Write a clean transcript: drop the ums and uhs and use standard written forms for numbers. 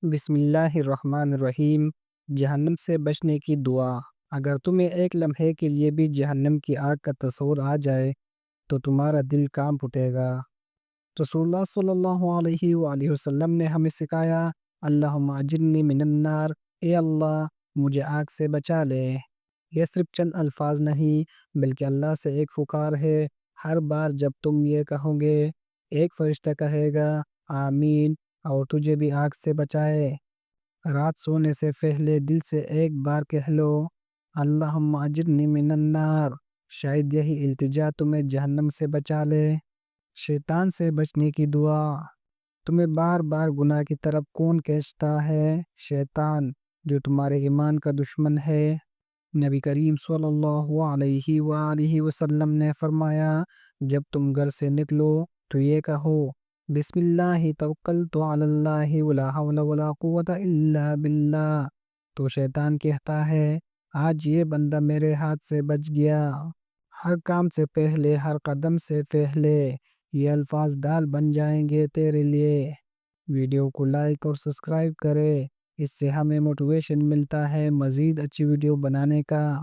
بسم اللہ الرحمن الرحیم۔ جہنم سے بچنے کی دعا۔ اگر تمہیں ایک لمحے کے لیے بھی جہنم کی آگ کا تصور آ جائے تو تمہارا دل کانپ اٹھے گا۔ رسول اللہ صلی اللہ علیہ وآلہ وسلم نے ہمیں سکھایا، اللہم اجرنی من النار، اے اللہ مجھے آگ سے بچا لے۔ یہ صرف چند الفاظ نہیں بلکہ اللہ سے ایک پکار ہے۔ ہر بار جب تم یہ کہو گے، ایک فرشتہ کہے گا آمین اور تجھے بھی آگ سے بچائے۔ رات سونے سے پہلے دل سے ایک بار کہہ لو، اللہم اجرنی من النار، شاید یہی التجا تمہیں جہنم سے بچا لے۔ شیطان سے بچنے کی دعا۔ تمہیں بار بار گناہ کی طرف کون کھینچتا ہے؟ شیطان، جو تمہارے ایمان کا دشمن ہے۔ نبی کریم صلی اللہ علیہ وآلہ وسلم نے فرمایا، جب تم گھر سے نکلو تو یہ کہو، بسم اللہ توکلت علی اللہ ولا حول ولا قوة الا باللہ۔ تو شیطان کہتا ہے، آج یہ بندہ میرے ہاتھ سے بچ گیا۔ ہر کام سے پہلے، ہر قدم سے پہلے یہ الفاظ ڈال بن جائیں گے تیرے لیے۔ ویڈیو کو لائک اور سبسکرائب کرے، اس سے ہمیں موٹیویشن ملتا ہے مزید اچھی ویڈیو بنانے کا۔